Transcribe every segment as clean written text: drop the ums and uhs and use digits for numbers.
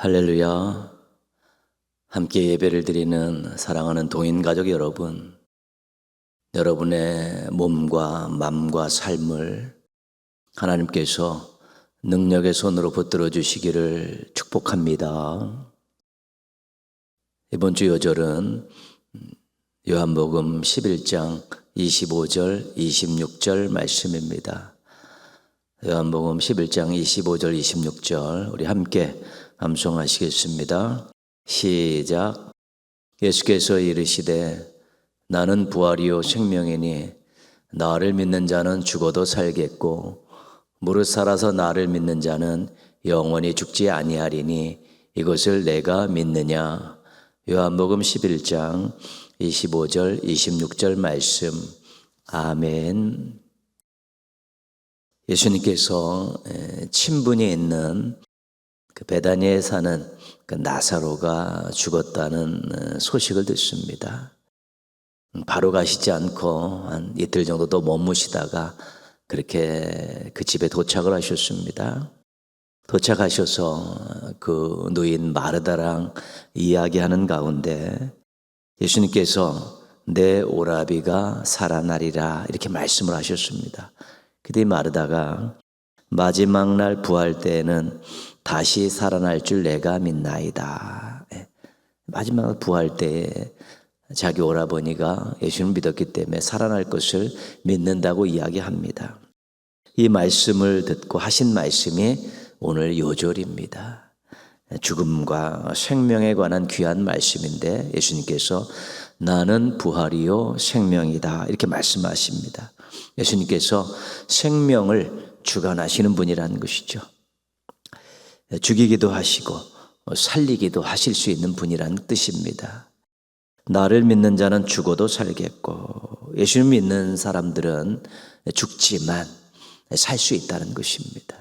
할렐루야. 함께 예배를 드리는 사랑하는 동인가족 여러분, 여러분의 몸과 마음과 삶을 하나님께서 능력의 손으로 붙들어 주시기를 축복합니다. 이번 주 요절은 요한복음 11장 25절 26절 말씀입니다. 요한복음 11장 25절 26절 우리 함께 암송하시겠습니다. 시작. 예수께서 이르시되 나는 부활이요 생명이니 나를 믿는 자는 죽어도 살겠고 무릇 살아서 나를 믿는 자는 영원히 죽지 아니하리니 이것을 내가 믿느냐. 요한복음 11장 25절 26절 말씀. 아멘. 예수님께서 친분이 있는 그 베다니에 사는 그 나사로가 죽었다는 소식을 듣습니다. 바로 가시지 않고 한 이틀 정도 더 머무시다가 그렇게 그 집에 도착을 하셨습니다. 도착하셔서 그 누인 마르다랑 이야기하는 가운데 예수님께서 내 오라비가 살아나리라 이렇게 말씀을 하셨습니다. 그때 마르다가 마지막 날 부활 때에는 다시 살아날 줄 내가 믿나이다. 마지막 부활 때에 자기 오라버니가 예수님을 믿었기 때문에 살아날 것을 믿는다고 이야기합니다. 이 말씀을 듣고 하신 말씀이 오늘 요절입니다. 죽음과 생명에 관한 귀한 말씀인데 예수님께서 나는 부활이요 생명이다 이렇게 말씀하십니다. 예수님께서 생명을 주관하시는 분이라는 것이죠. 죽이기도 하시고 살리기도 하실 수 있는 분이라는 뜻입니다. 나를 믿는 자는 죽어도 살겠고 예수님 믿는 사람들은 죽지만 살 수 있다는 것입니다.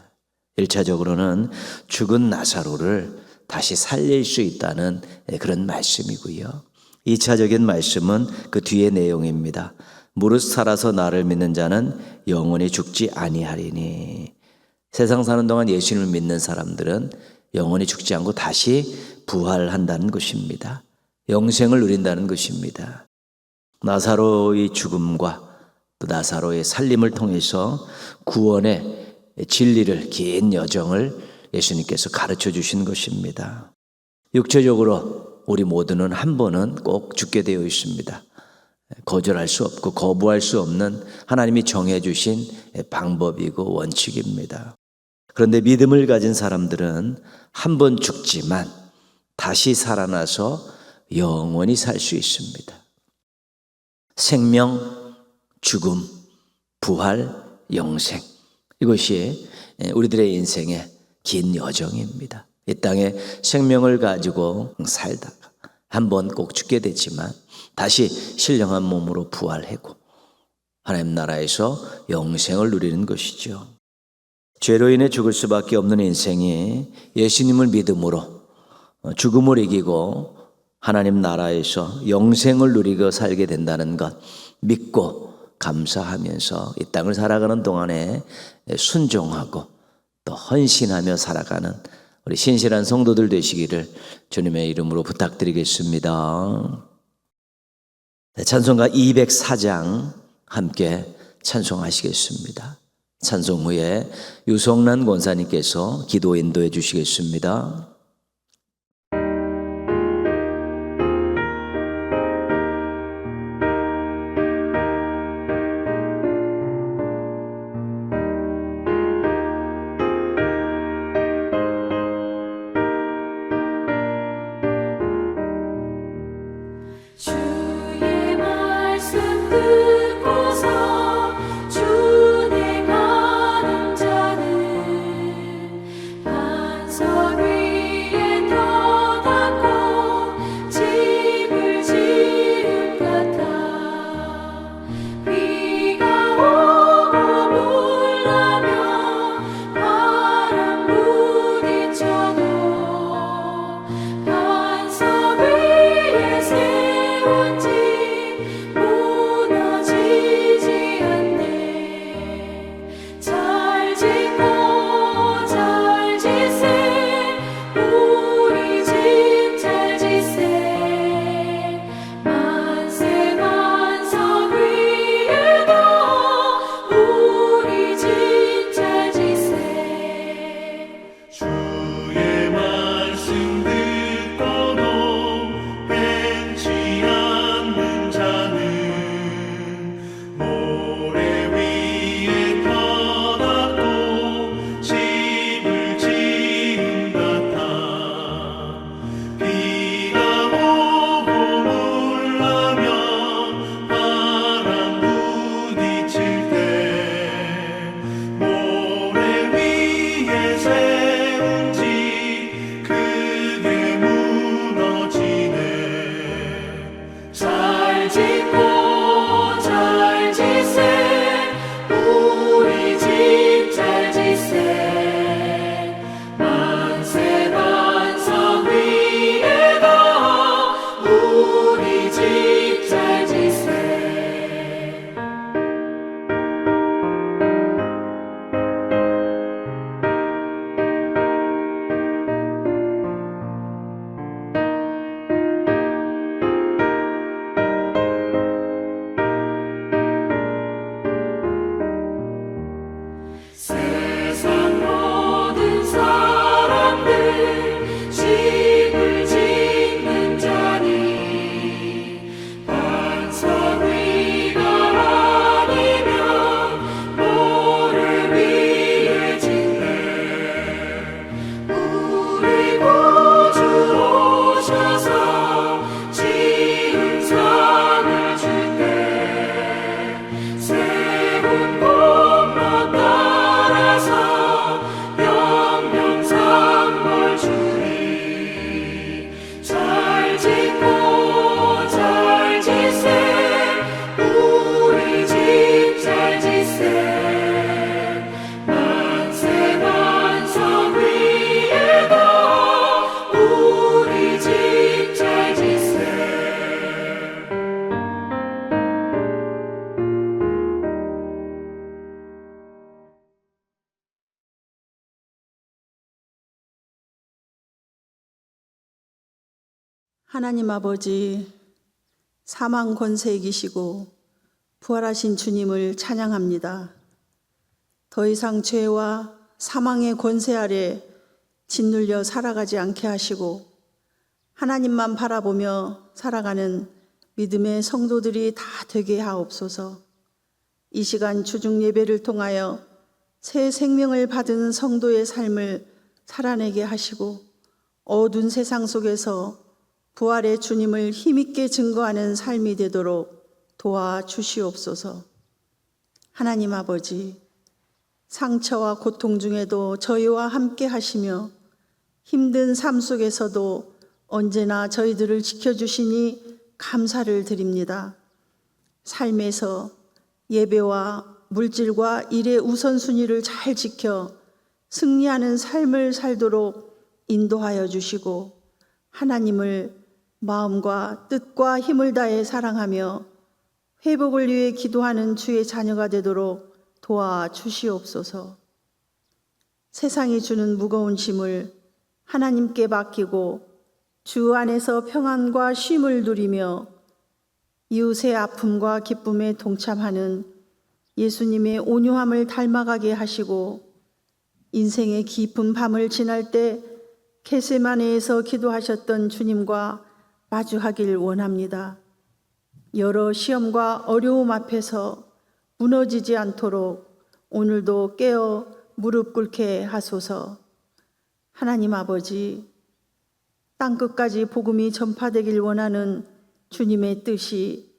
1차적으로는 죽은 나사로를 다시 살릴 수 있다는 그런 말씀이고요. 2차적인 말씀은 그 뒤의 내용입니다. 무릇 살아서 나를 믿는 자는 영원히 죽지 아니하리니. 세상 사는 동안 예수님을 믿는 사람들은 영원히 죽지 않고 다시 부활한다는 것입니다. 영생을 누린다는 것입니다. 나사로의 죽음과 또 나사로의 살림을 통해서 구원의 진리를, 긴 여정을 예수님께서 가르쳐 주신 것입니다. 육체적으로 우리 모두는 한 번은 꼭 죽게 되어 있습니다. 거절할 수 없고 거부할 수 없는 하나님이 정해주신 방법이고 원칙입니다. 그런데 믿음을 가진 사람들은 한 번 죽지만 다시 살아나서 영원히 살 수 있습니다. 생명, 죽음, 부활, 영생 이것이 우리들의 인생의 긴 여정입니다. 이 땅에 생명을 가지고 살다가 한 번 꼭 죽게 되지만 다시 신령한 몸으로 부활하고 하나님 나라에서 영생을 누리는 것이죠. 죄로 인해 죽을 수밖에 없는 인생이 예수님을 믿음으로 죽음을 이기고 하나님 나라에서 영생을 누리고 살게 된다는 것 믿고 감사하면서 이 땅을 살아가는 동안에 순종하고 또 헌신하며 살아가는 우리 신실한 성도들 되시기를 주님의 이름으로 부탁드리겠습니다. 찬송가 204장 함께 찬송하시겠습니다. 찬송 후에 유성란 권사님께서 기도 인도해 주시겠습니다. 주의 말씀 듣고서 준행하는 자는 반석 위 하나님 아버지, 사망 권세에 계시고 부활하신 주님을 찬양합니다. 더 이상 죄와 사망의 권세 아래 짓눌려 살아가지 않게 하시고 하나님만 바라보며 살아가는 믿음의 성도들이 다 되게 하옵소서. 이 시간 주중 예배를 통하여 새 생명을 받은 성도의 삶을 살아내게 하시고 어두운 세상 속에서 부활의 주님을 힘있게 증거하는 삶이 되도록 도와주시옵소서. 하나님 아버지, 상처와 고통 중에도 저희와 함께 하시며 힘든 삶 속에서도 언제나 저희들을 지켜주시니 감사를 드립니다. 삶에서 예배와 물질과 일의 우선순위를 잘 지켜 승리하는 삶을 살도록 인도하여 주시고 하나님을 마음과 뜻과 힘을 다해 사랑하며 회복을 위해 기도하는 주의 자녀가 되도록 도와주시옵소서. 세상이 주는 무거운 짐을 하나님께 맡기고 주 안에서 평안과 쉼을 누리며 이웃의 아픔과 기쁨에 동참하는 예수님의 온유함을 닮아가게 하시고 인생의 깊은 밤을 지날 때 겟세마네에서 기도하셨던 주님과 마주하길 원합니다. 여러 시험과 어려움 앞에서 무너지지 않도록 오늘도 깨어 무릎 꿇게 하소서. 하나님 아버지, 땅끝까지 복음이 전파되길 원하는 주님의 뜻이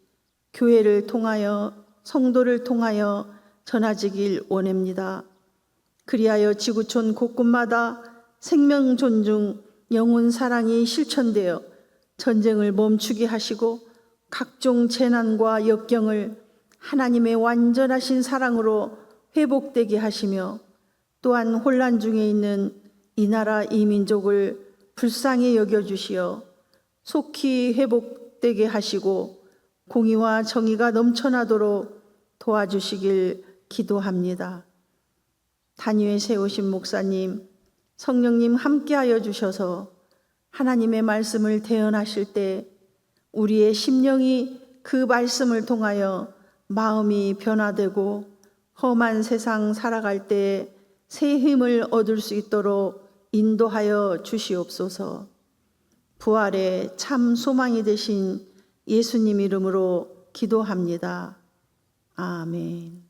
교회를 통하여 성도를 통하여 전해지길 원합니다. 그리하여 지구촌 곳곳마다 생명 존중, 영혼 사랑이 실천되어 전쟁을 멈추게 하시고 각종 재난과 역경을 하나님의 완전하신 사랑으로 회복되게 하시며 또한 혼란 중에 있는 이 나라 이 민족을 불쌍히 여겨주시어 속히 회복되게 하시고 공의와 정의가 넘쳐나도록 도와주시길 기도합니다. 단위에 세우신 목사님, 성령님 함께하여 주셔서 하나님의 말씀을 대언하실 때 우리의 심령이 그 말씀을 통하여 마음이 변화되고 험한 세상 살아갈 때 새 힘을 얻을 수 있도록 인도하여 주시옵소서. 부활의 참 소망이 되신 예수님 이름으로 기도합니다. 아멘.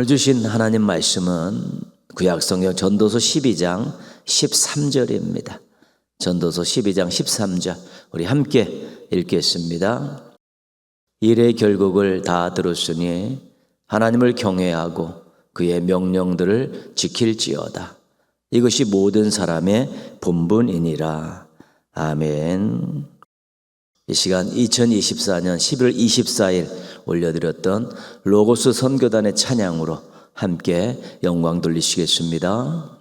오늘 주신 하나님 말씀은 구약성경 전도서 12장 13절입니다. 전도서 12장 13절 우리 함께 읽겠습니다. 일의 결국을 다 들었으니 하나님을 경외하고 그의 명령들을 지킬지어다. 이것이 모든 사람의 본분이니라. 아멘. 이 시간 2024년 11월 24일 올려드렸던 로고스 선교단의 찬양으로 함께 영광 돌리시겠습니다.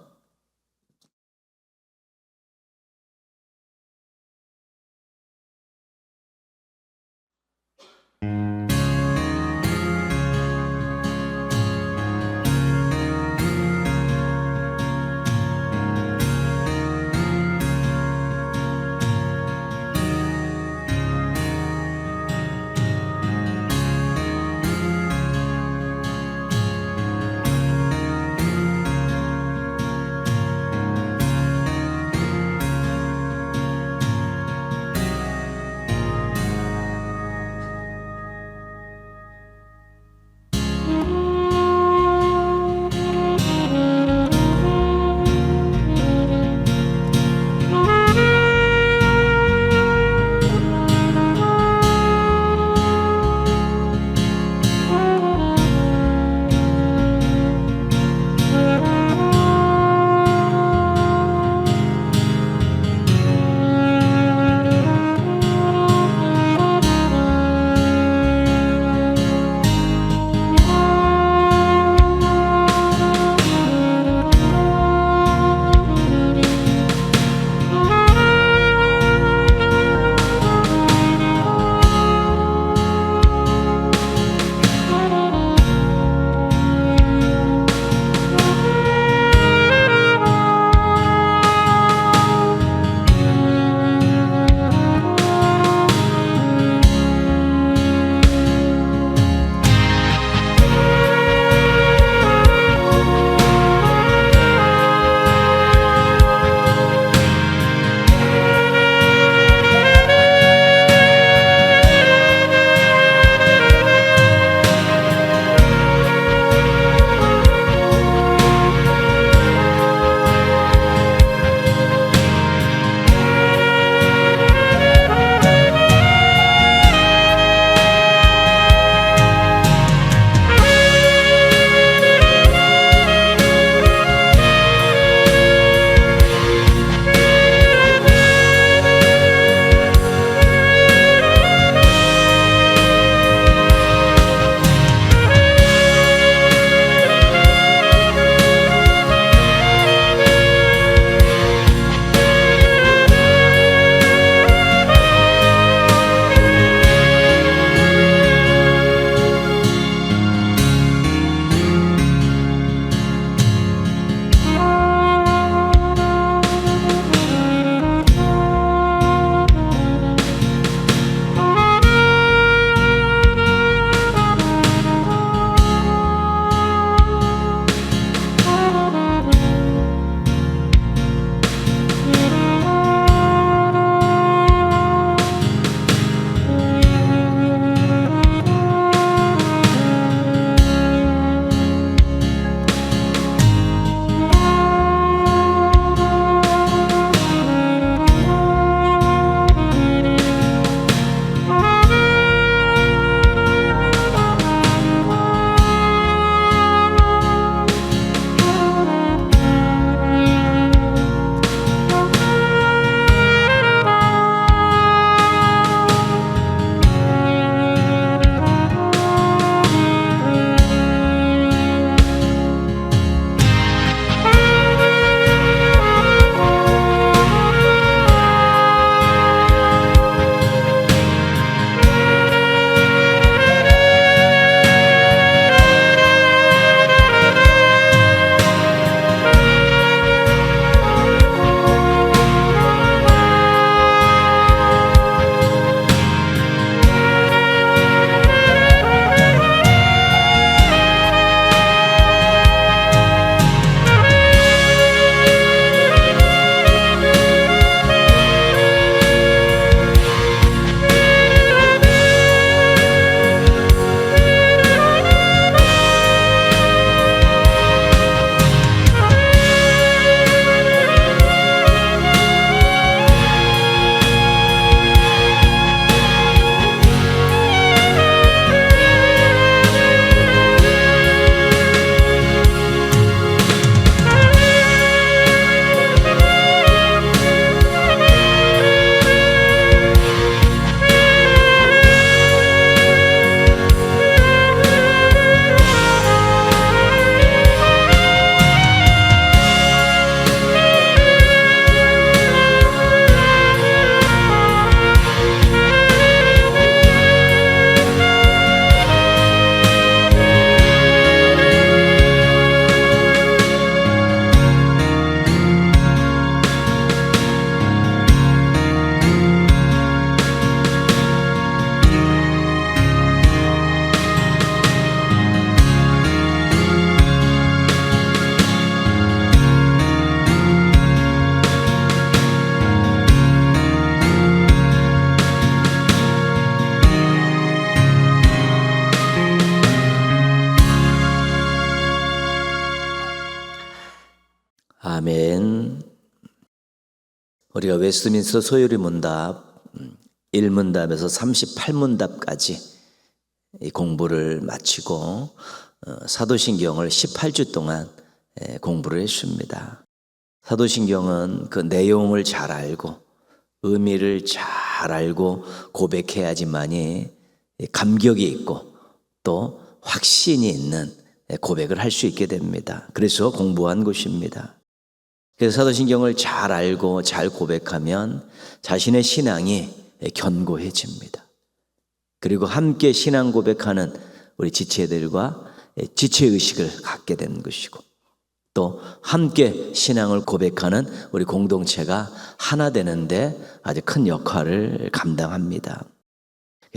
아멘. 우리가 웨스트민스터 소요리 문답 1문답에서 38문답까지 이 공부를 마치고 사도신경을 18주 동안 공부를 했습니다. 사도신경은 그 내용을 잘 알고 의미를 잘 알고 고백해야지만이 감격이 있고 또 확신이 있는 고백을 할 수 있게 됩니다. 그래서 공부한 것입니다. 그래서 사도신경을 잘 알고 잘 고백하면 자신의 신앙이 견고해집니다. 그리고 함께 신앙 고백하는 우리 지체들과 지체의식을 갖게 되는 것이고 또 함께 신앙을 고백하는 우리 공동체가 하나 되는데 아주 큰 역할을 감당합니다.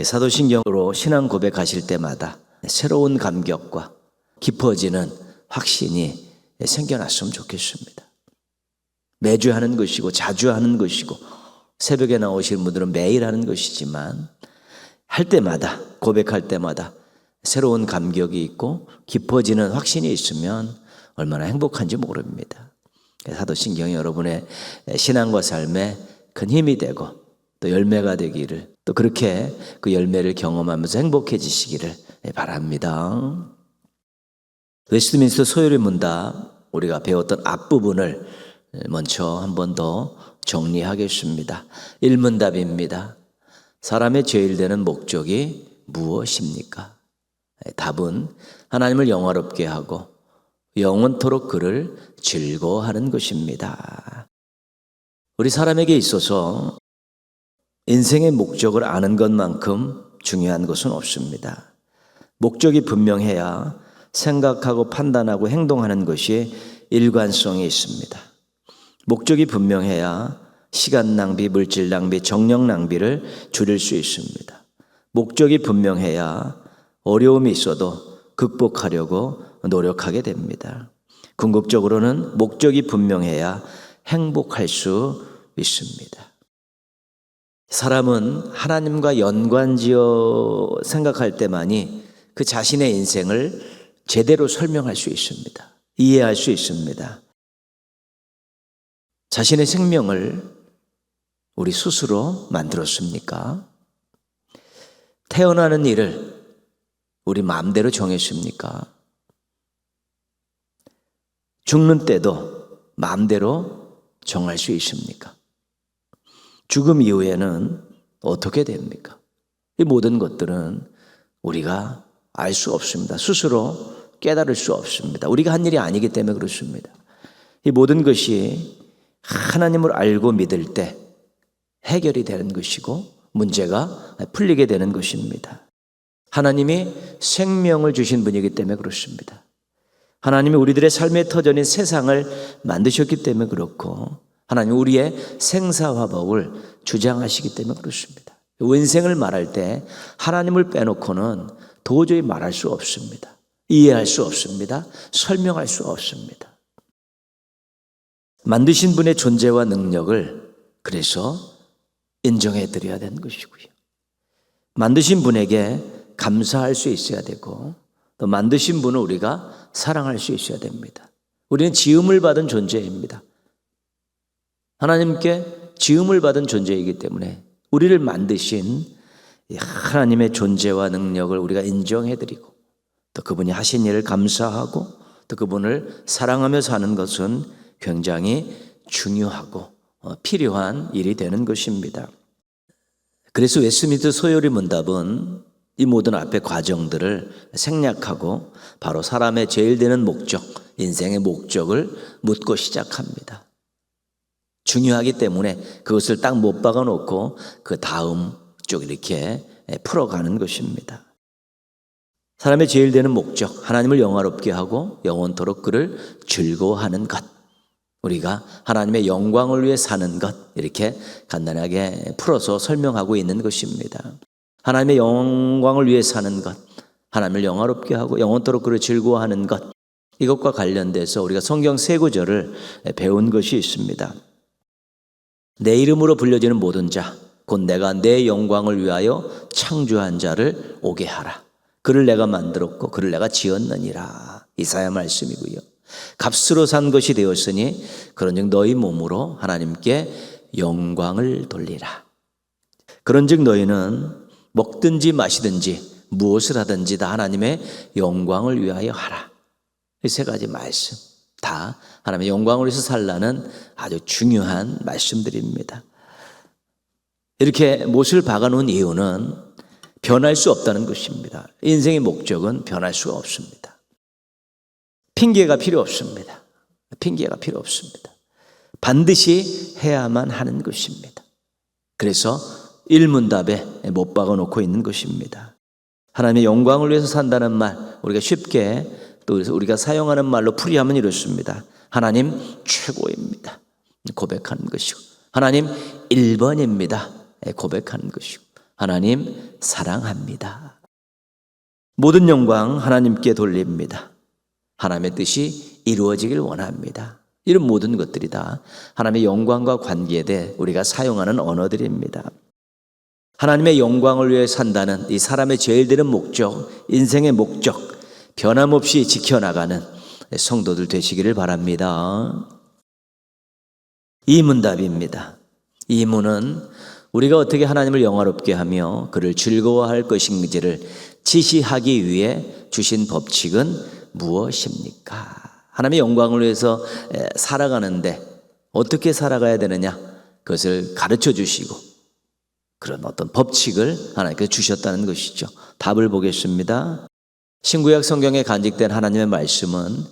사도신경으로 신앙 고백하실 때마다 새로운 감격과 깊어지는 확신이 생겨났으면 좋겠습니다. 매주 하는 것이고 자주 하는 것이고 새벽에 나오시는 분들은 매일 하는 것이지만 할 때마다 고백할 때마다 새로운 감격이 있고 깊어지는 확신이 있으면 얼마나 행복한지 모릅니다. 사도신경이 여러분의 신앙과 삶에 큰 힘이 되고 또 열매가 되기를 또 그렇게 그 열매를 경험하면서 행복해지시기를 바랍니다. 웨스트민스터 소요리 문답 우리가 배웠던 앞부분을 먼저 한 번 더 정리하겠습니다. 1문답입니다. 사람의 제일 되는 목적이 무엇입니까? 답은 하나님을 영화롭게 하고 영원토록 그를 즐거워하는 것입니다. 우리 사람에게 있어서 인생의 목적을 아는 것만큼 중요한 것은 없습니다. 목적이 분명해야 생각하고 판단하고 행동하는 것이 일관성이 있습니다. 목적이 분명해야 시간 낭비, 물질 낭비, 정력 낭비를 줄일 수 있습니다. 목적이 분명해야 어려움이 있어도 극복하려고 노력하게 됩니다. 궁극적으로는 목적이 분명해야 행복할 수 있습니다. 사람은 하나님과 연관지어 생각할 때만이 그 자신의 인생을 제대로 설명할 수 있습니다. 이해할 수 있습니다. 자신의 생명을 우리 스스로 만들었습니까? 태어나는 일을 우리 마음대로 정했습니까? 죽는 때도 마음대로 정할 수 있습니까? 죽음 이후에는 어떻게 됩니까? 이 모든 것들은 우리가 알 수 없습니다. 스스로 깨달을 수 없습니다. 우리가 한 일이 아니기 때문에 그렇습니다. 이 모든 것이 하나님을 알고 믿을 때 해결이 되는 것이고 문제가 풀리게 되는 것입니다. 하나님이 생명을 주신 분이기 때문에 그렇습니다. 하나님이 우리들의 삶의 터전인 세상을 만드셨기 때문에 그렇고 하나님 우리의 생사화복을 주장하시기 때문에 그렇습니다. 인생을 말할 때 하나님을 빼놓고는 도저히 말할 수 없습니다. 이해할 수 없습니다. 설명할 수 없습니다. 만드신 분의 존재와 능력을 그래서 인정해 드려야 되는 것이고요. 만드신 분에게 감사할 수 있어야 되고 또 만드신 분을 우리가 사랑할 수 있어야 됩니다. 우리는 지음을 받은 존재입니다. 하나님께 지음을 받은 존재이기 때문에 우리를 만드신 하나님의 존재와 능력을 우리가 인정해 드리고 또 그분이 하신 일을 감사하고 또 그분을 사랑하며 사는 것은 굉장히 중요하고 필요한 일이 되는 것입니다. 그래서 웨스트민스터 소요리 문답은 이 모든 앞의 과정들을 생략하고 바로 사람의 제일 되는 목적, 인생의 목적을 묻고 시작합니다. 중요하기 때문에 그것을 딱 못 박아 놓고 그 다음 쭉 이렇게 풀어가는 것입니다. 사람의 제일 되는 목적, 하나님을 영화롭게 하고 영원토록 그를 즐거워하는 것. 우리가 하나님의 영광을 위해 사는 것, 이렇게 간단하게 풀어서 설명하고 있는 것입니다. 하나님의 영광을 위해 사는 것, 하나님을 영화롭게 하고 영원토록 그를 즐거워하는 것, 이것과 관련돼서 우리가 성경 세 구절을 배운 것이 있습니다. 내 이름으로 불려지는 모든 자, 곧 내가 내 영광을 위하여 창조한 자를 오게 하라. 그를 내가 만들었고 그를 내가 지었느니라. 이사야 말씀이고요. 값으로 산 것이 되었으니 그런즉 너희 몸으로 하나님께 영광을 돌리라. 그런즉 너희는 먹든지 마시든지 무엇을 하든지 다 하나님의 영광을 위하여 하라. 이 세 가지 말씀 다 하나님의 영광을 위해서 살라는 아주 중요한 말씀들입니다. 이렇게 못을 박아놓은 이유는 변할 수 없다는 것입니다. 인생의 목적은 변할 수가 없습니다. 핑계가 필요 없습니다. 핑계가 필요 없습니다. 반드시 해야만 하는 것입니다. 그래서 일문답에 못 박아놓고 있는 것입니다. 하나님의 영광을 위해서 산다는 말, 우리가 쉽게 또 우리가 사용하는 말로 풀이하면 이렇습니다. 하나님 최고입니다. 고백하는 것이고, 하나님 1번입니다. 고백하는 것이고, 하나님 사랑합니다. 모든 영광 하나님께 돌립니다. 하나님의 뜻이 이루어지길 원합니다. 이런 모든 것들이 다 하나님의 영광과 관계에 대해 우리가 사용하는 언어들입니다. 하나님의 영광을 위해 산다는 이 사람의 제일 되는 목적, 인생의 목적, 변함없이 지켜나가는 성도들 되시기를 바랍니다. 이문답입니다. 이문은 우리가 어떻게 하나님을 영화롭게 하며 그를 즐거워할 것인지를 지시하기 위해 주신 법칙은 무엇입니까? 하나님의 영광을 위해서 살아가는데 어떻게 살아가야 되느냐, 그것을 가르쳐 주시고 그런 어떤 법칙을 하나님께서 주셨다는 것이죠. 답을 보겠습니다. 신구약 성경에 간직된 하나님의 말씀은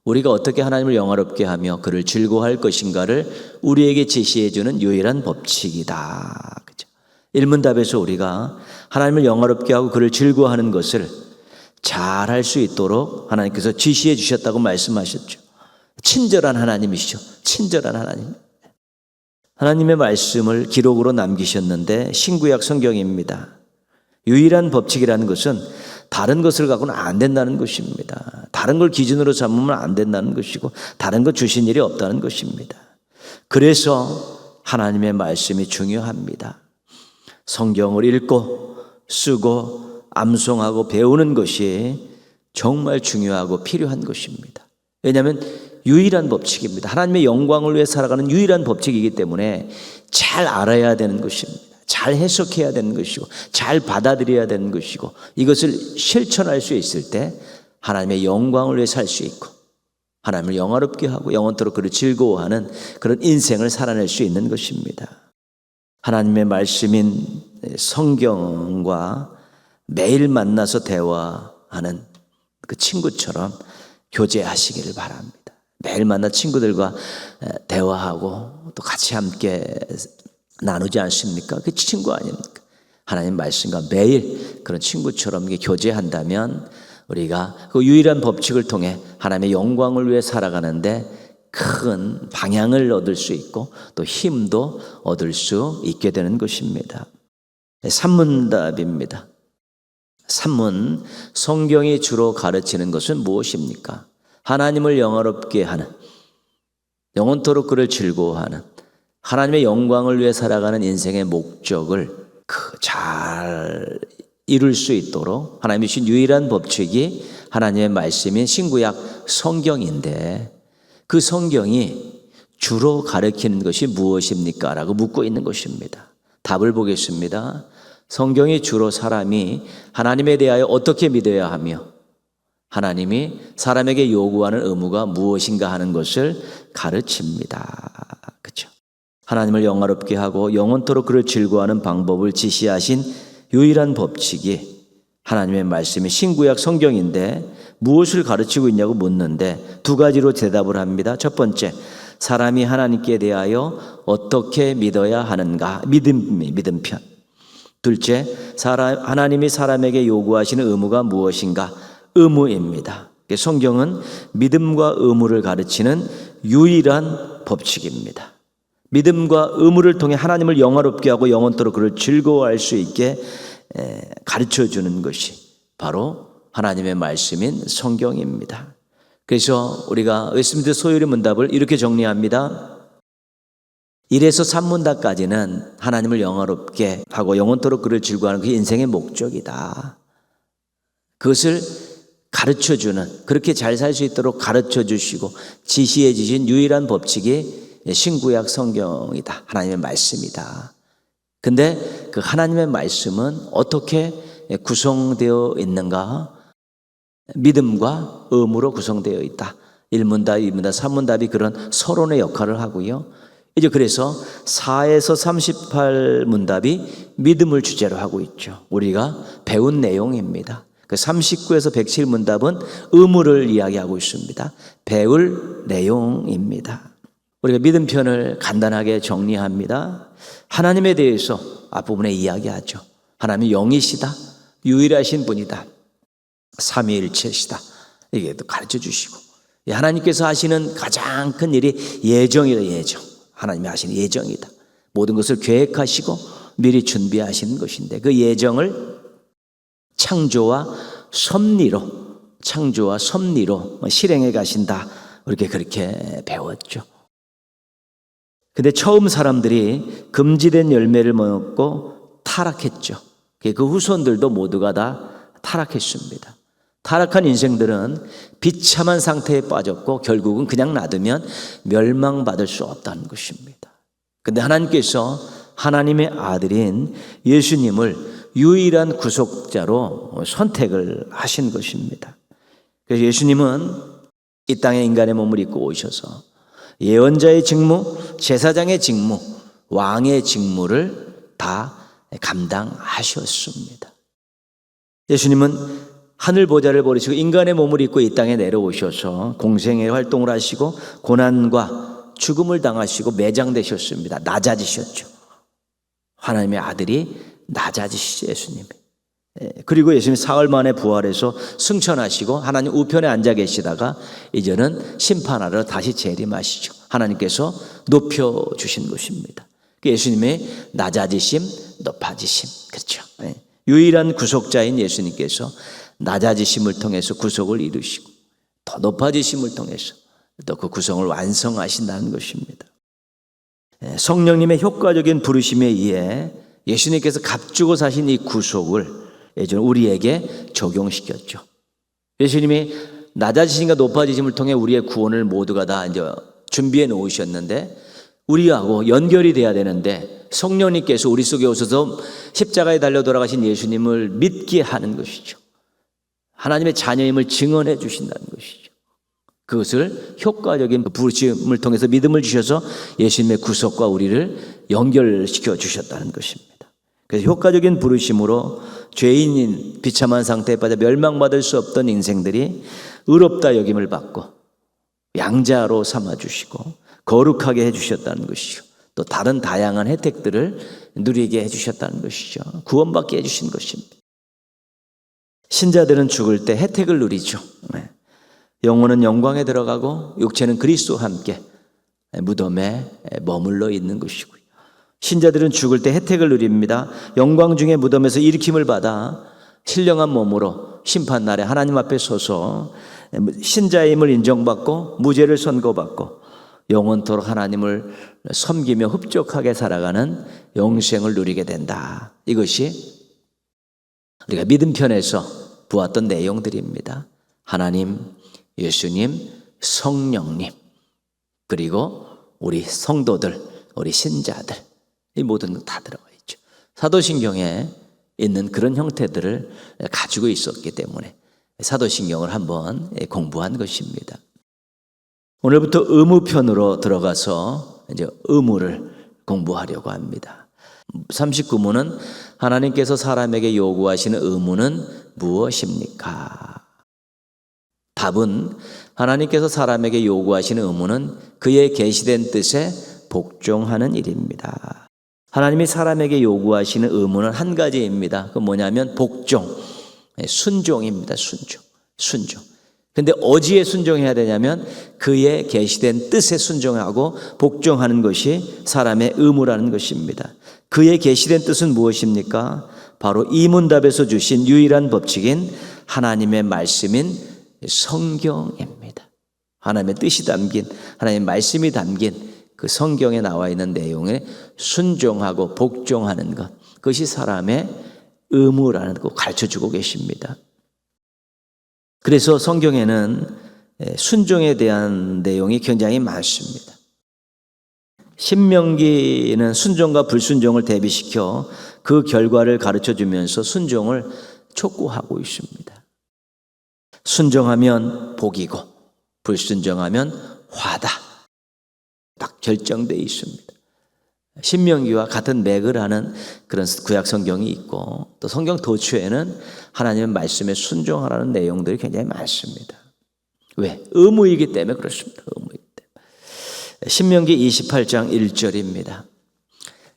우리가 어떻게 하나님을 영화롭게 하며 그를 즐거워할 것인가를 우리에게 제시해 주는 유일한 법칙이다. 그죠? 일문답에서 우리가 하나님을 영화롭게 하고 그를 즐거워하는 것을 잘 할 수 있도록 하나님께서 지시해 주셨다고 말씀하셨죠. 친절한 하나님이시죠. 친절한 하나님. 하나님의 말씀을 기록으로 남기셨는데 신구약 성경입니다. 유일한 법칙이라는 것은 다른 것을 갖고는 안 된다는 것입니다. 다른 걸 기준으로 삼으면 안 된다는 것이고 다른 것 주신 일이 없다는 것입니다. 그래서 하나님의 말씀이 중요합니다. 성경을 읽고 쓰고 암송하고 배우는 것이 정말 중요하고 필요한 것입니다. 왜냐하면 유일한 법칙입니다. 하나님의 영광을 위해 살아가는 유일한 법칙이기 때문에 잘 알아야 되는 것입니다. 잘 해석해야 되는 것이고 잘 받아들여야 되는 것이고 이것을 실천할 수 있을 때 하나님의 영광을 위해 살 수 있고 하나님을 영화롭게 하고 영원토록 그를 즐거워하는 그런 인생을 살아낼 수 있는 것입니다. 하나님의 말씀인 성경과 매일 만나서 대화하는 그 친구처럼 교제하시기를 바랍니다. 매일 만나 친구들과 대화하고 또 같이 함께 나누지 않습니까? 그 친구 아닙니까? 하나님 말씀과 매일 그런 친구처럼 교제한다면 우리가 그 유일한 법칙을 통해 하나님의 영광을 위해 살아가는데 큰 방향을 얻을 수 있고 또 힘도 얻을 수 있게 되는 것입니다. 산문답입니다. 산문, 성경이 주로 가르치는 것은 무엇입니까? 하나님을 영화롭게 하는, 영원토록 그를 즐거워하는, 하나님의 영광을 위해 살아가는 인생의 목적을 잘 이룰 수 있도록 하나님이 주신 유일한 법칙이 하나님의 말씀인 신구약 성경인데 그 성경이 주로 가르치는 것이 무엇입니까? 라고 묻고 있는 것입니다. 답을 보겠습니다. 성경이 주로 사람이 하나님에 대하여 어떻게 믿어야 하며 하나님이 사람에게 요구하는 의무가 무엇인가 하는 것을 가르칩니다. 그렇죠? 하나님을 영화롭게 하고 영원토록 그를 즐거워하는 방법을 지시하신 유일한 법칙이 하나님의 말씀이 신구약 성경인데 무엇을 가르치고 있냐고 묻는데 두 가지로 대답을 합니다. 첫 번째, 사람이 하나님께 대하여 어떻게 믿어야 하는가, 믿음편. 둘째, 하나님이 사람에게 요구하시는 의무가 무엇인가, 의무입니다. 성경은 믿음과 의무를 가르치는 유일한 법칙입니다. 믿음과 의무를 통해 하나님을 영화롭게 하고 영원토록 그를 즐거워할 수 있게 가르쳐주는 것이 바로 하나님의 말씀인 성경입니다. 그래서 우리가 웨스트민스터 소요리 문답을 이렇게 정리합니다. 1에서 3문답까지는 하나님을 영화롭게 하고 영원토록 그를 즐거워하는 그 인생의 목적이다. 그것을 가르쳐주는, 그렇게 잘 살 수 있도록 가르쳐 주시고 지시해 주신 유일한 법칙이 신구약 성경이다. 하나님의 말씀이다. 근데 그 하나님의 말씀은 어떻게 구성되어 있는가? 믿음과 의무로 구성되어 있다. 1문답, 2문답, 3문답이 그런 서론의 역할을 하고요. 이제 그래서 4에서 38문답이 믿음을 주제로 하고 있죠. 우리가 배운 내용입니다. 그 39에서 107문답은 의무를 이야기하고 있습니다. 배울 내용입니다. 우리가 믿음편을 간단하게 정리합니다. 하나님에 대해서 앞부분에 이야기하죠. 하나님이 영이시다. 유일하신 분이다. 삼위일체시다. 이게 또 가르쳐 주시고, 하나님께서 하시는 가장 큰 일이 예정이다. 예정. 하나님이 하시는 예정이다. 모든 것을 계획하시고 미리 준비하시는 것인데 그 예정을 창조와 섭리로 실행해 가신다. 그렇게 배웠죠. 근데 처음 사람들이 금지된 열매를 먹고 타락했죠. 그 후손들도 모두가 다 타락했습니다. 타락한 인생들은 비참한 상태에 빠졌고 결국은 그냥 놔두면 멸망받을 수 없다는 것입니다. 근데 하나님께서 하나님의 아들인 예수님을 유일한 구속자로 선택을 하신 것입니다. 그래서 예수님은 이 땅에 인간의 몸을 입고 오셔서 예언자의 직무, 제사장의 직무, 왕의 직무를 다 감당하셨습니다. 예수님은 하늘 보좌를 버리시고 인간의 몸을 입고 이 땅에 내려오셔서 공생의 활동을 하시고 고난과 죽음을 당하시고 매장되셨습니다. 낮아지셨죠. 하나님의 아들이 낮아지시죠, 예수님이. 그리고 예수님이 사흘 만에 부활해서 승천하시고 하나님 우편에 앉아 계시다가 이제는 심판하러 다시 재림하시죠. 하나님께서 높여주신 것입니다. 예수님의 낮아지심, 높아지심. 그렇죠. 유일한 구속자인 예수님께서 낮아지심을 통해서 구속을 이루시고 더 높아지심을 통해서 또 그 구성을 완성하신다는 것입니다. 성령님의 효과적인 부르심에 의해 예수님께서 값주고 사신 이 구속을 예전 우리에게 적용시켰죠. 예수님이 낮아지심과 높아지심을 통해 우리의 구원을 모두가 다 이제 준비해 놓으셨는데 우리하고 연결이 돼야 되는데 성령님께서 우리 속에 오셔서 십자가에 달려 돌아가신 예수님을 믿게 하는 것이죠. 하나님의 자녀임을 증언해 주신다는 것이죠. 그것을 효과적인 부르심을 통해서 믿음을 주셔서 예수님의 구속과 우리를 연결시켜 주셨다는 것입니다. 그래서 효과적인 부르심으로 죄인인 비참한 상태에 빠져 멸망받을 수 없던 인생들이 의롭다 여김을 받고 양자로 삼아주시고 거룩하게 해주셨다는 것이죠. 또 다른 다양한 혜택들을 누리게 해주셨다는 것이죠. 구원받게 해주신 것입니다. 신자들은 죽을 때 혜택을 누리죠. 영혼은 영광에 들어가고 육체는 그리스도와 함께 무덤에 머물러 있는 것이고요. 신자들은 죽을 때 혜택을 누립니다. 영광 중에 무덤에서 일으킴을 받아 신령한 몸으로 심판날에 하나님 앞에 서서 신자임을 인정받고 무죄를 선고받고 영원토록 하나님을 섬기며 흡족하게 살아가는 영생을 누리게 된다. 이것이 우리가 믿음편에서 보았던 내용들입니다. 하나님, 예수님, 성령님, 그리고 우리 성도들, 우리 신자들, 이 모든 것 다 들어가 있죠. 사도신경에 있는 그런 형태들을 가지고 있었기 때문에 사도신경을 한번 공부한 것입니다. 오늘부터 의무편으로 들어가서 이제 의무를 공부하려고 합니다. 39문은 하나님께서 사람에게 요구하시는 의무는 무엇입니까? 답은 하나님께서 사람에게 요구하시는 의무는 그의 계시된 뜻에 복종하는 일입니다. 하나님이 사람에게 요구하시는 의무는 한 가지입니다. 그 뭐냐면 복종, 순종입니다. 순종. 근데 어디에 순종해야 되냐면 그의 계시된 뜻에 순종하고 복종하는 것이 사람의 의무라는 것입니다. 그의 계시된 뜻은 무엇입니까? 바로 이 문답에서 주신 유일한 법칙인 하나님의 말씀인 성경입니다. 하나님의 뜻이 담긴, 하나님의 말씀이 담긴 그 성경에 나와 있는 내용에 순종하고 복종하는 것, 그것이 사람의 의무라는 거 가르쳐주고 계십니다. 그래서 성경에는 순종에 대한 내용이 굉장히 많습니다. 신명기는 순종과 불순종을 대비시켜 그 결과를 가르쳐 주면서 순종을 촉구하고 있습니다. 순종하면 복이고 불순종하면 화다. 딱 결정되어 있습니다. 신명기와 같은 맥을 하는 그런 구약 성경이 있고 또 성경 도처에는 하나님의 말씀에 순종하라는 내용들이 굉장히 많습니다. 왜? 의무이기 때문에 그렇습니다. 의무이기 때문에. 신명기 28장 1절입니다.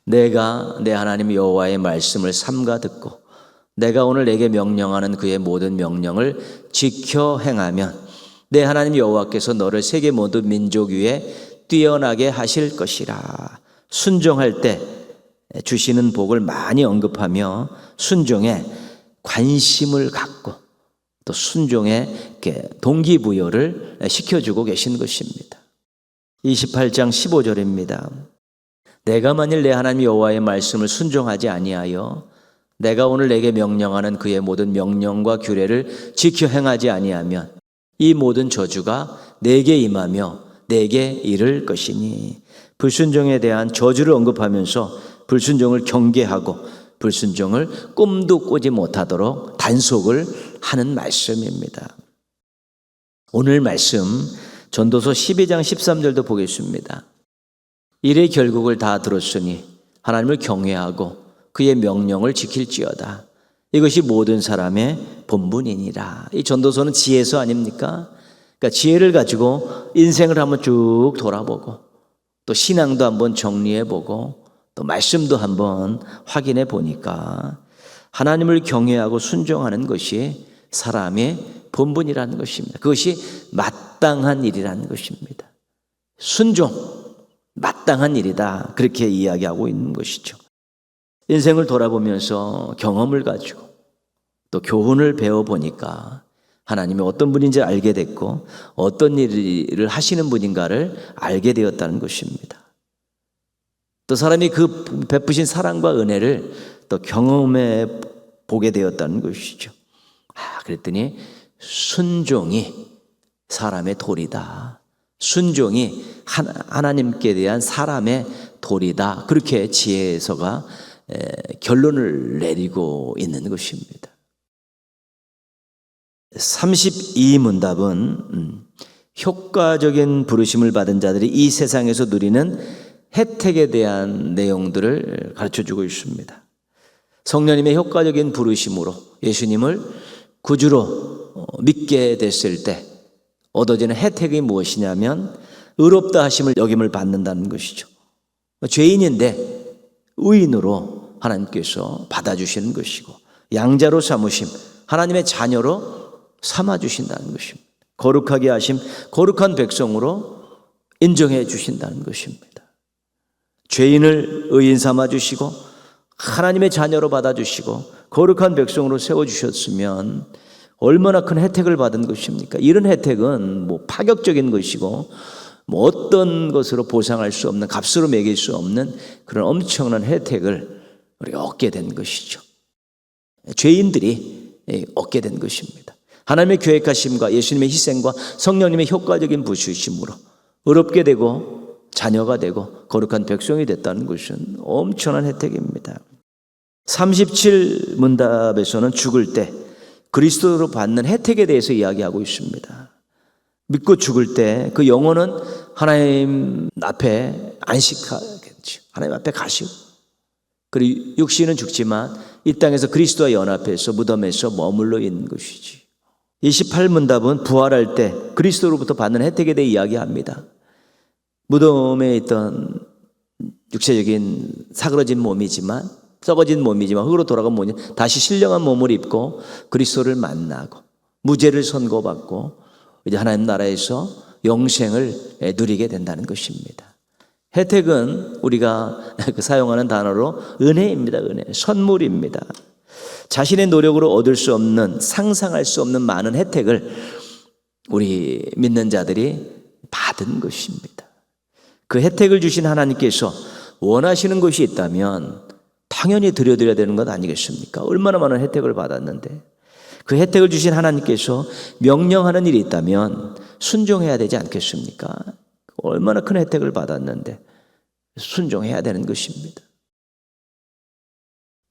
내가 내 하나님 여호와의 말씀을 삼가 듣고 내가 오늘 내게 명령하는 그의 모든 명령을 지켜 행하면 내 하나님 여호와께서 너를 세계 모든 민족 위에 뛰어나게 하실 것이라. 순종할 때 주시는 복을 많이 언급하며 순종에 관심을 갖고 또 순종에 동기부여를 시켜주고 계신 것입니다. 28장 15절입니다. 내가 만일 내 하나님 여호와의 말씀을 순종하지 아니하여 내가 오늘 내게 명령하는 그의 모든 명령과 규례를 지켜 행하지 아니하면 이 모든 저주가 내게 임하며 내게 이를 것이니. 불순종에 대한 저주를 언급하면서 불순종을 경계하고 불순종을 꿈도 꾸지 못하도록 단속을 하는 말씀입니다. 오늘 말씀 전도서 12장 13절도 보겠습니다. 일의 결국을 다 들었으니 하나님을 경외하고 그의 명령을 지킬지어다. 이것이 모든 사람의 본분이니라. 이 전도서는 지혜서 아닙니까? 그러니까 지혜를 가지고 인생을 한번 쭉 돌아보고 또 신앙도 한번 정리해보고 또 말씀도 한번 확인해 보니까 하나님을 경외하고 순종하는 것이 사람의 본분이라는 것입니다. 그것이 마땅한 일이라는 것입니다. 순종, 마땅한 일이다. 그렇게 이야기하고 있는 것이죠. 인생을 돌아보면서 경험을 가지고 또 교훈을 배워보니까 하나님이 어떤 분인지 알게 됐고 어떤 일을 하시는 분인가를 알게 되었다는 것입니다. 또 사람이 그 베푸신 사랑과 은혜를 또 경험해 보게 되었다는 것이죠. 그랬더니 순종이 사람의 도리다. 순종이 하나님께 대한 사람의 도리다. 그렇게 지혜서가 결론을 내리고 있는 것입니다. 32문답은 효과적인 부르심을 받은 자들이 이 세상에서 누리는 혜택에 대한 내용들을 가르쳐주고 있습니다. 성령님의 효과적인 부르심으로 예수님을 구주로 믿게 됐을 때 얻어지는 혜택이 무엇이냐면 의롭다 하심을 여김을 받는다는 것이죠. 죄인인데 의인으로 하나님께서 받아주시는 것이고 양자로 삼으심, 하나님의 자녀로 삼아주신다는 것입니다. 거룩하게 하심, 거룩한 백성으로 인정해 주신다는 것입니다. 죄인을 의인 삼아주시고 하나님의 자녀로 받아주시고 거룩한 백성으로 세워주셨으면 얼마나 큰 혜택을 받은 것입니까? 이런 혜택은 파격적인 것이고 어떤 것으로 보상할 수 없는, 값으로 매길 수 없는 그런 엄청난 혜택을 우리가 얻게 된 것이죠. 죄인들이 얻게 된 것입니다. 하나님의 계획하심과 예수님의 희생과 성령님의 효과적인 부수심으로 의롭게 되고 자녀가 되고 거룩한 백성이 됐다는 것은 엄청난 혜택입니다. 37문답에서는 죽을 때 그리스도로 받는 혜택에 대해서 이야기하고 있습니다. 믿고 죽을 때 그 영혼은 하나님 앞에 안식하겠죠. 하나님 앞에 가시고 그리고 육신은 죽지만 이 땅에서 그리스도와 연합해서 무덤에서 머물러 있는 것이지. 28문답은 부활할 때 그리스도로부터 받는 혜택에 대해 이야기합니다. 무덤에 있던 육체적인 사그러진 몸이지만 썩어진 몸이지만 흙으로 돌아간 몸이 다시 신령한 몸을 입고 그리스도를 만나고 무죄를 선고받고 이제 하나님 나라에서 영생을 누리게 된다는 것입니다. 혜택은 우리가 사용하는 단어로 은혜입니다. 은혜, 선물입니다. 자신의 노력으로 얻을 수 없는, 상상할 수 없는 많은 혜택을 우리 믿는 자들이 받은 것입니다. 그 혜택을 주신 하나님께서 원하시는 것이 있다면 당연히 드려야 되는 것 아니겠습니까? 얼마나 많은 혜택을 받았는데 그 혜택을 주신 하나님께서 명령하는 일이 있다면 순종해야 되지 않겠습니까? 얼마나 큰 혜택을 받았는데 순종해야 되는 것입니다.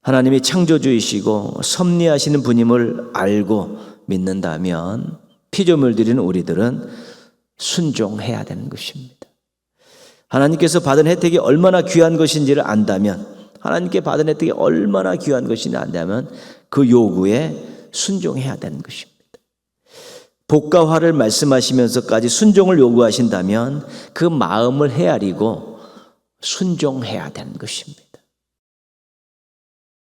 하나님이 창조주이시고 섭리하시는 분임을 알고 믿는다면 피조물 드리는 우리들은 순종해야 되는 것입니다. 하나님께서 받은 혜택이 얼마나 귀한 것인지를 안다면, 하나님께 받은 혜택이 얼마나 귀한 것인지 안다면 그 요구에 순종해야 되는 것입니다. 복과 화를 말씀하시면서까지 순종을 요구하신다면 그 마음을 헤아리고 순종해야 되는 것입니다.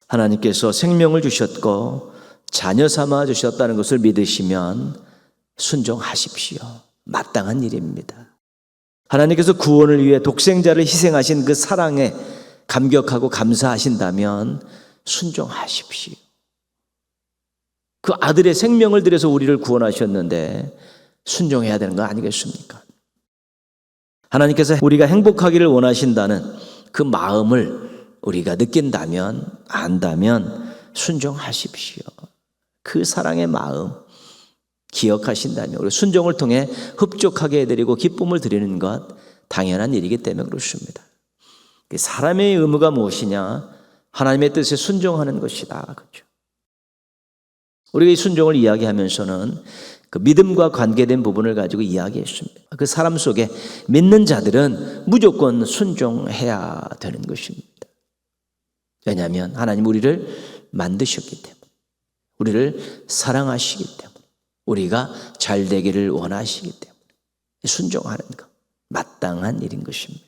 하나님께서 생명을 주셨고 자녀 삼아 주셨다는 것을 믿으시면 순종하십시오. 마땅한 일입니다. 하나님께서 구원을 위해 독생자를 희생하신 그 사랑에 감격하고 감사하신다면 순종하십시오. 그 아들의 생명을 들여서 우리를 구원하셨는데 순종해야 되는 거 아니겠습니까? 하나님께서 우리가 행복하기를 원하신다는 그 마음을 우리가 느낀다면, 안다면 순종하십시오. 그 사랑의 마음 기억하신다면 우리 순종을 통해 흡족하게 해드리고 기쁨을 드리는 것 당연한 일이기 때문에 그렇습니다. 사람의 의무가 무엇이냐? 하나님의 뜻에 순종하는 것이다. 그렇죠? 우리가 이 순종을 이야기하면서는 그 믿음과 관계된 부분을 가지고 이야기했습니다. 그 사람 속에 믿는 자들은 무조건 순종해야 되는 것입니다. 왜냐하면 하나님 우리를 만드셨기 때문에, 우리를 사랑하시기 때문에, 우리가 잘 되기를 원하시기 때문에 순종하는 것, 마땅한 일인 것입니다.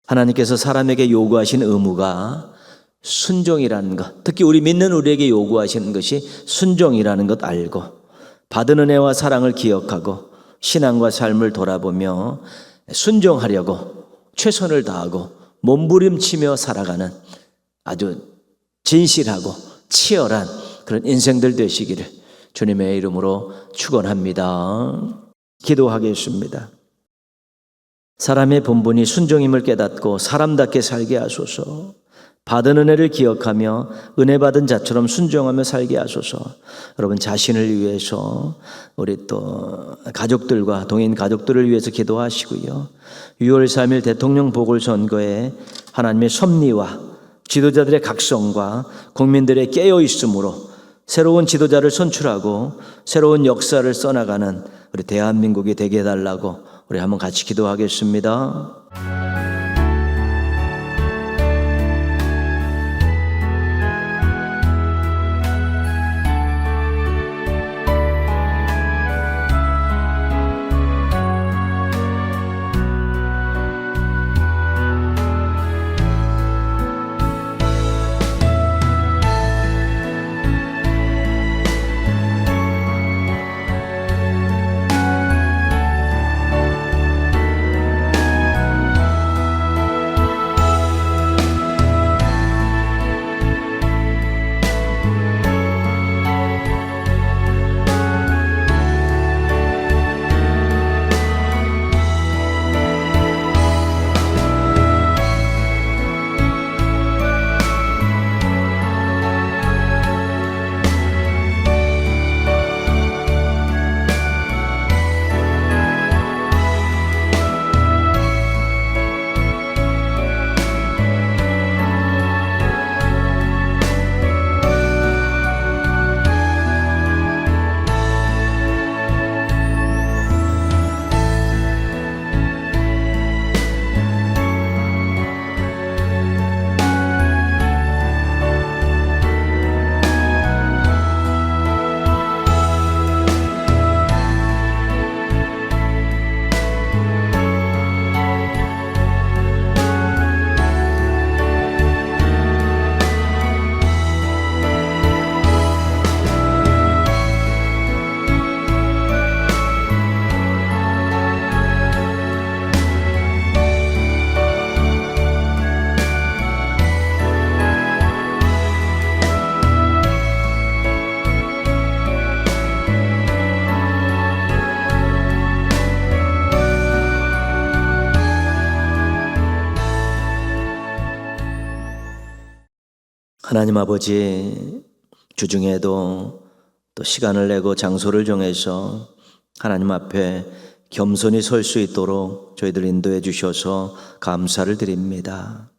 하나님께서 사람에게 요구하신 의무가 순종이라는 것, 특히 우리 믿는 우리에게 요구하시는 것이 순종이라는 것 알고 받은 은혜와 사랑을 기억하고 신앙과 삶을 돌아보며 순종하려고 최선을 다하고 몸부림치며 살아가는 아주 진실하고 치열한 그런 인생들 되시기를 주님의 이름으로 축원합니다. 기도하겠습니다. 사람의 본분이 순종임을 깨닫고 사람답게 살게 하소서. 받은 은혜를 기억하며 은혜 받은 자처럼 순종하며 살게 하소서. 여러분 자신을 위해서 우리 또 가족들과 동인 가족들을 위해서 기도하시고요. 6월 3일 대통령 보궐선거에 하나님의 섭리와 지도자들의 각성과 국민들의 깨어있음으로 새로운 지도자를 선출하고 새로운 역사를 써나가는 우리 대한민국이 되게 해달라고 우리 한번 같이 기도하겠습니다. 하나님 아버지, 주중에도 또 시간을 내고 장소를 정해서 하나님 앞에 겸손히 설 수 있도록 저희들 인도해 주셔서 감사를 드립니다.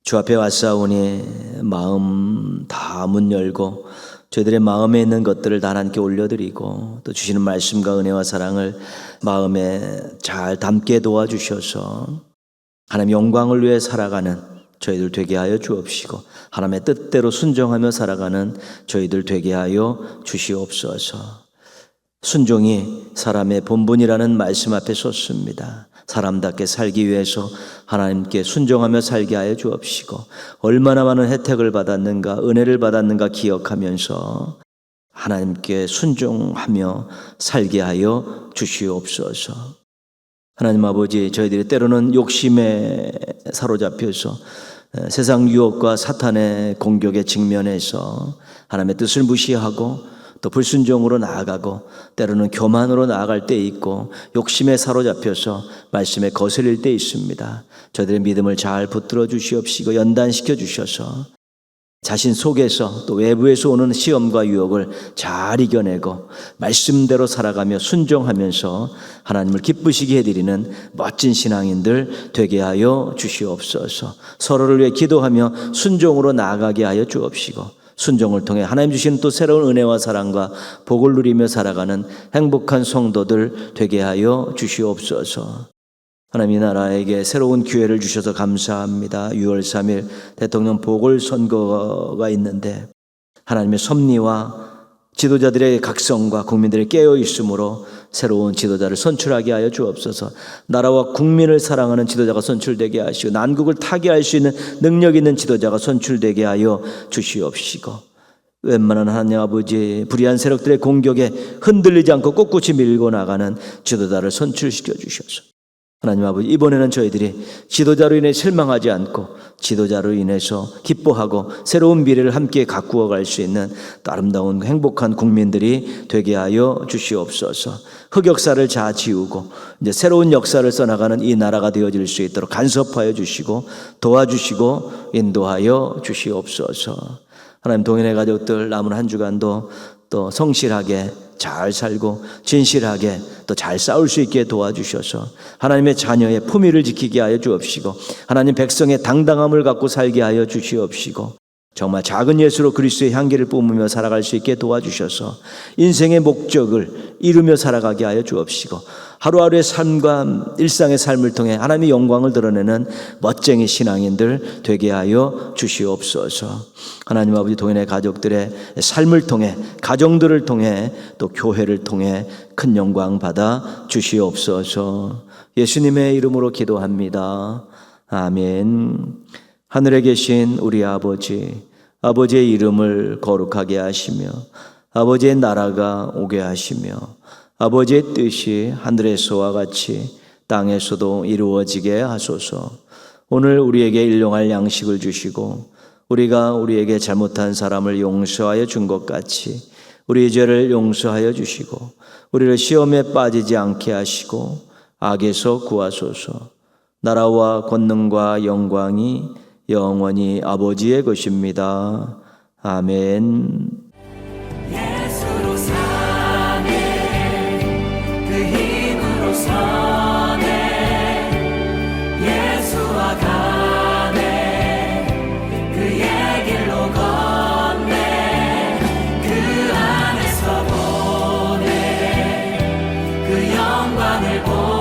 주 앞에 왔사오니 마음 다 문 열고 저희들의 마음에 있는 것들을 다 하나님께 올려드리고 또 주시는 말씀과 은혜와 사랑을 마음에 잘 담게 도와주셔서 하나님 영광을 위해 살아가는 저희들 되게 하여 주옵시고 하나님의 뜻대로 순종하며 살아가는 저희들 되게 하여 주시옵소서. 순종이 사람의 본분이라는 말씀 앞에 섰습니다. 사람답게 살기 위해서 하나님께 순종하며 살게 하여 주옵시고 얼마나 많은 혜택을 받았는가 은혜를 받았는가 기억하면서 하나님께 순종하며 살게 하여 주시옵소서. 하나님 아버지, 저희들이 때로는 욕심에 사로잡혀서 세상 유혹과 사탄의 공격에 직면해서 하나님의 뜻을 무시하고 또 불순종으로 나아가고 때로는 교만으로 나아갈 때 있고 욕심에 사로잡혀서 말씀에 거스릴 때 있습니다. 저희들의 믿음을 잘 붙들어 주시옵시고 연단시켜 주셔서 자신 속에서 또 외부에서 오는 시험과 유혹을 잘 이겨내고 말씀대로 살아가며 순종하면서 하나님을 기쁘시게 해드리는 멋진 신앙인들 되게 하여 주시옵소서. 서로를 위해 기도하며 순종으로 나아가게 하여 주옵시고 순종을 통해 하나님 주시는 또 새로운 은혜와 사랑과 복을 누리며 살아가는 행복한 성도들 되게 하여 주시옵소서. 하나님 이 나라에게 새로운 기회를 주셔서 감사합니다. 6월 3일 대통령 보궐선거가 있는데 하나님의 섭리와 지도자들의 각성과 국민들의 깨어 있음으로 새로운 지도자를 선출하게 하여 주옵소서. 나라와 국민을 사랑하는 지도자가 선출되게 하시고 난국을 타개할 수 있는 능력 있는 지도자가 선출되게 하여 주시옵시고 웬만한 하나님 아버지 불의한 세력들의 공격에 흔들리지 않고 꿋꿋이 밀고 나가는 지도자를 선출시켜 주셔서 하나님 아버지 이번에는 저희들이 지도자로 인해 실망하지 않고 지도자로 인해서 기뻐하고 새로운 미래를 함께 가꾸어 갈 수 있는 아름다운 행복한 국민들이 되게 하여 주시옵소서. 흑역사를 다 지우고 이제 새로운 역사를 써나가는 이 나라가 되어질 수 있도록 간섭하여 주시고 도와주시고 인도하여 주시옵소서. 하나님 동행의 가족들 남은 한 주간도 또 성실하게 잘 살고 진실하게 또 잘 싸울 수 있게 도와주셔서 하나님의 자녀의 품위를 지키게 하여 주옵시고 하나님 백성의 당당함을 갖고 살게 하여 주시옵시고 정말 작은 예수로 그리스도의 향기를 뿜으며 살아갈 수 있게 도와주셔서 인생의 목적을 이루며 살아가게 하여 주옵시고 하루하루의 삶과 일상의 삶을 통해 하나님의 영광을 드러내는 멋쟁이 신앙인들 되게 하여 주시옵소서. 하나님 아버지 동행의 가족들의 삶을 통해 가정들을 통해 또 교회를 통해 큰 영광 받아 주시옵소서. 예수님의 이름으로 기도합니다. 아멘. 하늘에 계신 우리 아버지, 아버지의 이름을 거룩하게 하시며 아버지의 나라가 오게 하시며 아버지의 뜻이 하늘에서와 같이 땅에서도 이루어지게 하소서. 오늘 우리에게 일용할 양식을 주시고 우리가 우리에게 잘못한 사람을 용서하여 준 것 같이 우리의 죄를 용서하여 주시고 우리를 시험에 빠지지 않게 하시고 악에서 구하소서. 나라와 권능과 영광이 영원히 아버지의 것입니다. 아멘. 예수로 사네 그 힘으로 서네 예수와 가네 그의 길로 걷네 그 안에서 보네 그 영광을 보네